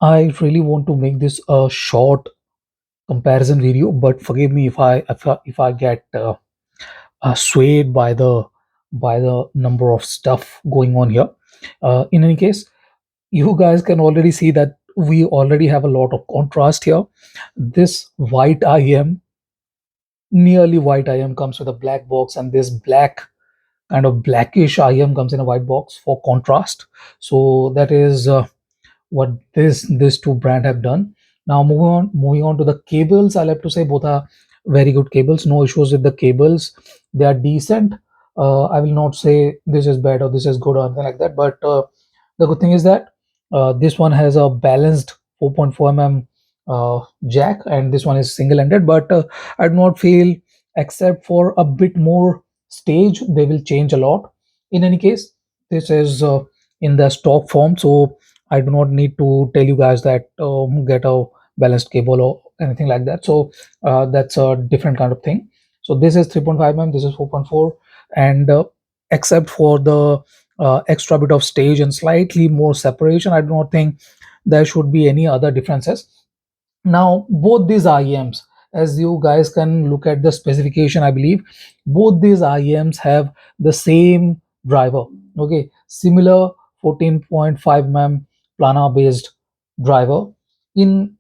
I really want to make this a short comparison video, but forgive me if I get swayed by the number of stuff going on here. In any case, you guys can already see that we already have a lot of contrast here. This white IM, nearly white IM, comes with a black box, and this black kind of blackish IM comes in a white box for contrast. So that is what this two brand have done. Now moving on to the cables, I'll have to say both are very good cables. No issues with the cables. They are decent. I will not say this is bad or this is good or anything like that, but the good thing is that this one has a balanced 4.4 mm jack, and this one is single-ended. But I do not feel, except for a bit more stage, they will change a lot. In any case, this is in the stock form, so I do not need to tell you guys that get a balanced cable or anything like that. So that's a different kind of thing. So this is 3.5 mm, this is 4.4, and except for the extra bit of stage and slightly more separation, I do not think there should be any other differences. Now both these IEMs, as you guys can look at the specification, I believe both these IEMs have the same driver. Okay, similar 14.5 mm planar based driver in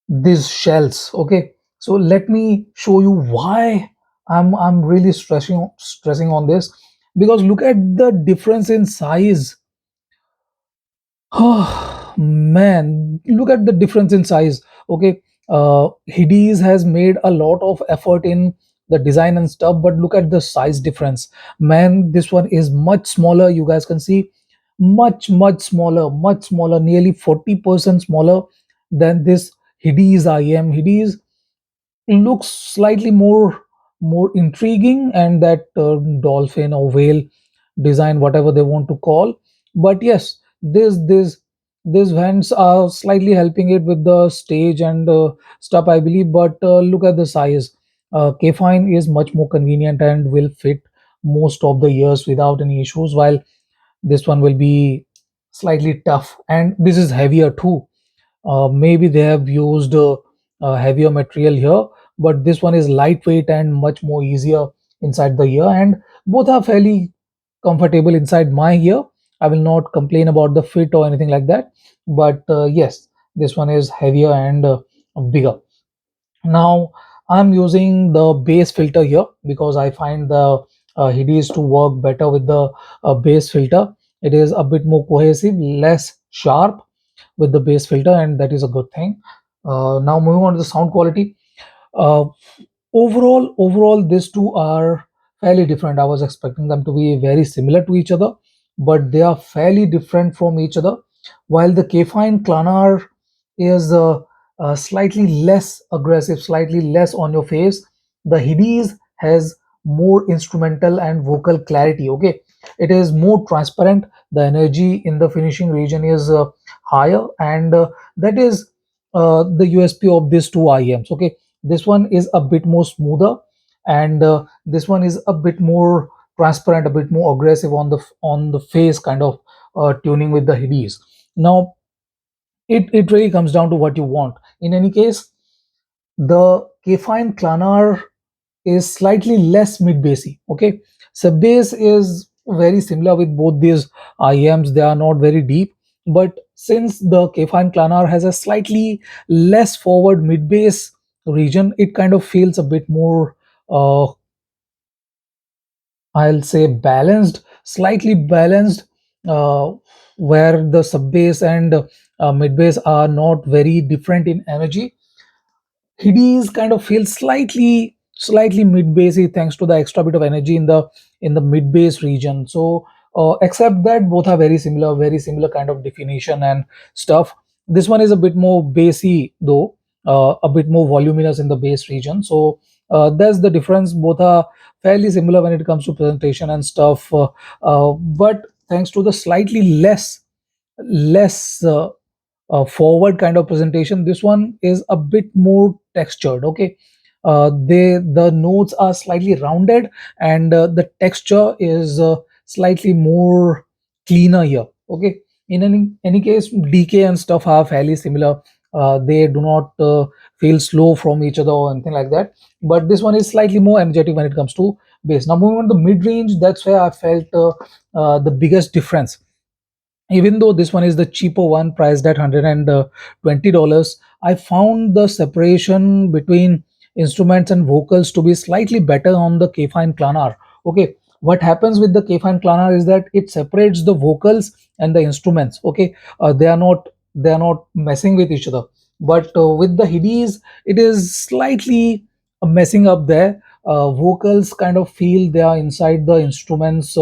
these shells. Okay, so let me show you why I'm really stressing on this, because look at the difference in size. Oh man, look at the difference in size. Okay, Hidizs has made a lot of effort in the design and stuff, but look at the size difference. Man, this one is much smaller. You guys can see, much smaller, nearly 40% smaller than this Hidizs IM. Hidizs looks slightly more intriguing, and that dolphin or whale design, whatever they want to call. But yes, these vents are slightly helping it with the stage and stuff, I believe. But look at the size. Kefine is much more convenient and will fit most of the years without any issues, while this one will be slightly tough, and this is heavier too. Maybe they have used heavier material here, but this one is lightweight and much more easier inside the ear, and both are fairly comfortable inside my ear. I will not complain about the fit or anything like that, but yes, this one is heavier and bigger. Now I'm using the base filter here because I find the Hidis to work better with the base filter. It is a bit more cohesive, less sharp with the base filter, and that is a good thing. Now moving on to the sound quality. Uh, overall, these two are fairly different. I was expecting them to be very similar to each other, but they are fairly different from each other. While the Kefine Klanar is slightly less aggressive, slightly less on your face, the Hidis has more instrumental and vocal clarity. Okay, it is more transparent. The energy in the finishing region is higher, and that is the USP of these two IEMs. Okay, this one is a bit more smoother, and this one is a bit more transparent, a bit more aggressive on the face kind of tuning with the Hidis. Now it really comes down to what you want. In any case, the Kefine Klanar is slightly less mid bassy. Okay, sub bass is very similar with both these IEMs. They are not very deep, but since the Kefine Klanar has a slightly less forward mid bass region, it kind of feels a bit more I'll say balanced, slightly balanced, uh, where the sub bass and mid bass are not very different in energy. Hidis kind of feels slightly mid bassy thanks to the extra bit of energy in the mid bass region. So except that both are very similar kind of definition and stuff. This one is a bit more bassy though, a bit more voluminous in the bass region. So that's the difference. Both are fairly similar when it comes to presentation and stuff. But thanks to the slightly less forward kind of presentation, this one is a bit more textured. Okay, the notes are slightly rounded, and the texture is slightly more cleaner here. Okay, In any case, DK and stuff are fairly similar. They do not feel slow from each other or anything like that. But this one is slightly more energetic when it comes to bass. Now moving on to mid range, that's where I felt the biggest difference. Even though this one is the cheaper one, priced at $120, I found the separation between instruments and vocals to be slightly better on the Kefine Klanar. Okay, what happens with the Kefine Klanar is that it separates the vocals and the instruments. Okay, they are not messing with each other. But with the Hidis, it is slightly messing up there. Vocals kind of feel they are inside the instruments,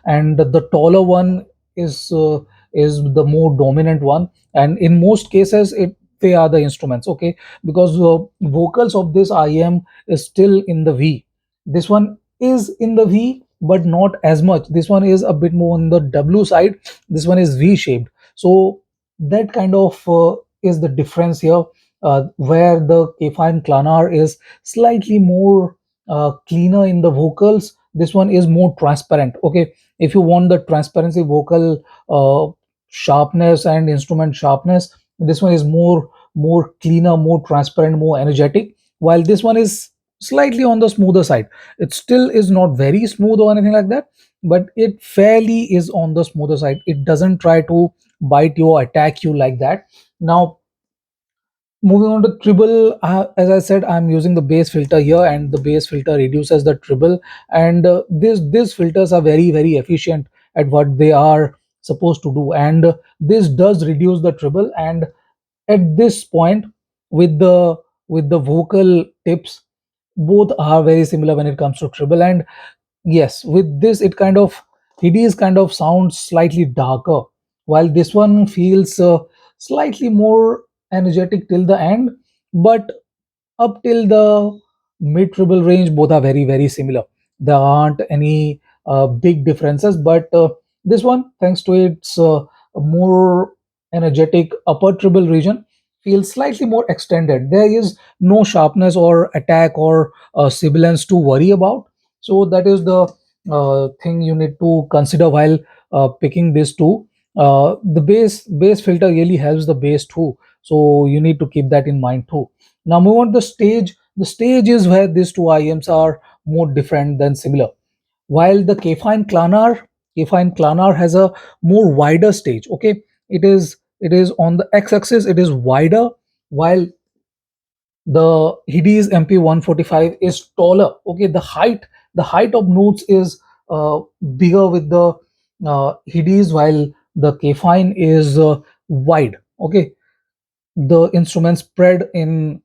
and the taller one is uh, is the more dominant one, and in most cases they are the instruments. Okay, because vocals of this IM is still in the V. This one is in the V, but not as much. This one is a bit more on the W side. This one is V shaped. So that kind of is the difference here, where the Kefine Klanar is slightly more cleaner in the vocals. This one is more transparent. Okay, if you want the transparency vocal sharpness and instrument sharpness, this one is more cleaner, more transparent, more energetic, while this one is slightly on the smoother side. It still is not very smooth or anything like that, but it fairly is on the smoother side. It doesn't try to bite you or attack you like that. Now moving on to treble, as I said, I'm using the bass filter here, and the bass filter reduces the treble. And these filters are very efficient at what they are supposed to do, and this does reduce the treble. And at this point, with the vocal tips, both are very similar when it comes to treble. And yes, with this, Hidis kind of sounds slightly darker, while this one feels slightly more energetic till the end. But up till the mid treble range, both are very similar. There aren't any big differences, but this one, thanks to its more energetic upper treble region, feels slightly more extended. There is no sharpness or attack or sibilance to worry about. So that is the thing you need to consider while picking this two. The bass filter really helps the bass too, so you need to keep that in mind too. Now move on to the stage. The stage is where these two IMs are more different than similar. While the Kefine Klanar has a more wider stage. Okay, it is on the x-axis. It is wider, while the Hidizs MP145 is taller. Okay, the height of notes is bigger with the Hidizs, while the Kefine is wide. Okay, the instruments spread in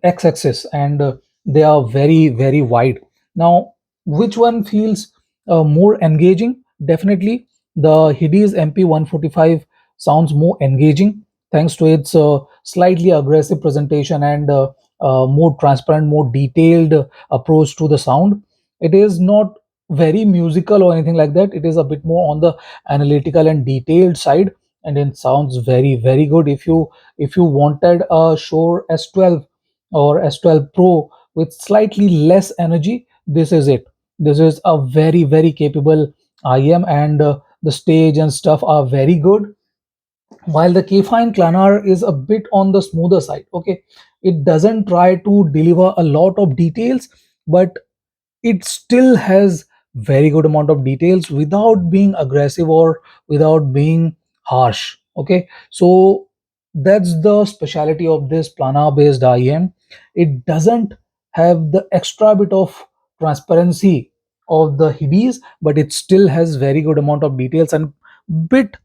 x-axis, and they are very wide. Now which one feels more engaging? Definitely the Hidis MP145 sounds more engaging, thanks to its slightly aggressive presentation and more transparent, more detailed approach to the sound. It is not very musical or anything like that. It is a bit more on the analytical and detailed side, and it sounds very good. If you wanted a Shure S12 or S12 Pro with slightly less energy, this is it. This is a very capable IM, and the stage and stuff are very good. While the Kefine Klanar is a bit on the smoother side. Okay, it doesn't try to deliver a lot of details, but it still has very good amount of details without being aggressive or without being harsh. Okay, so that's the speciality of this planar based IEM. It doesn't have the extra bit of transparency of the Hibis, but it still has very good amount of details and bit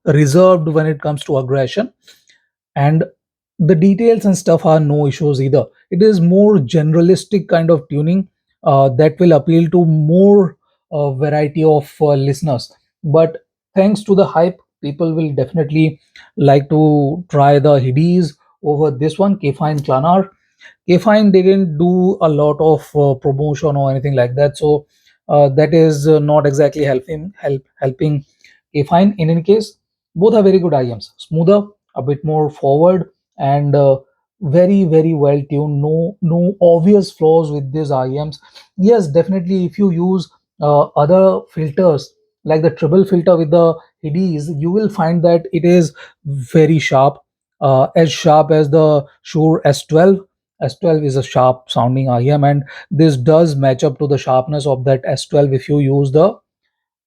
reserved when it comes to aggression. And the details and stuff are no issues either. It is more generalistic kind of tuning that will appeal to more variety of listeners. But thanks to the hype, people will definitely like to try the Hidis over this one, Kefine Klanar. Kefine didn't do a lot of promotion or anything like that, so that is not exactly helping Kefine. In any case, both are very good IMs, smoother, a bit more forward, and very well tuned. No obvious flaws with these IMs. Yes, definitely, if you use other filters like the triple filter with the Hidis, you will find that it is very sharp, as sharp as the Shure S12. S12 is a sharp sounding IM, and this does match up to the sharpness of that S12 if you use the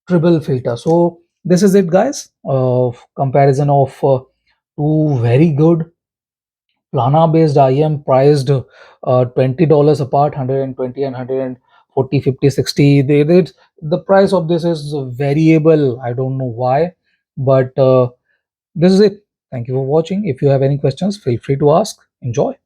triple filter. So this is it, guys. Comparison of two very good Plana based IM priced $20 apart, 120 and 140, 50, 60. The price of this is variable. I don't know why, but this is it. Thank you for watching. If you have any questions, feel free to ask. Enjoy.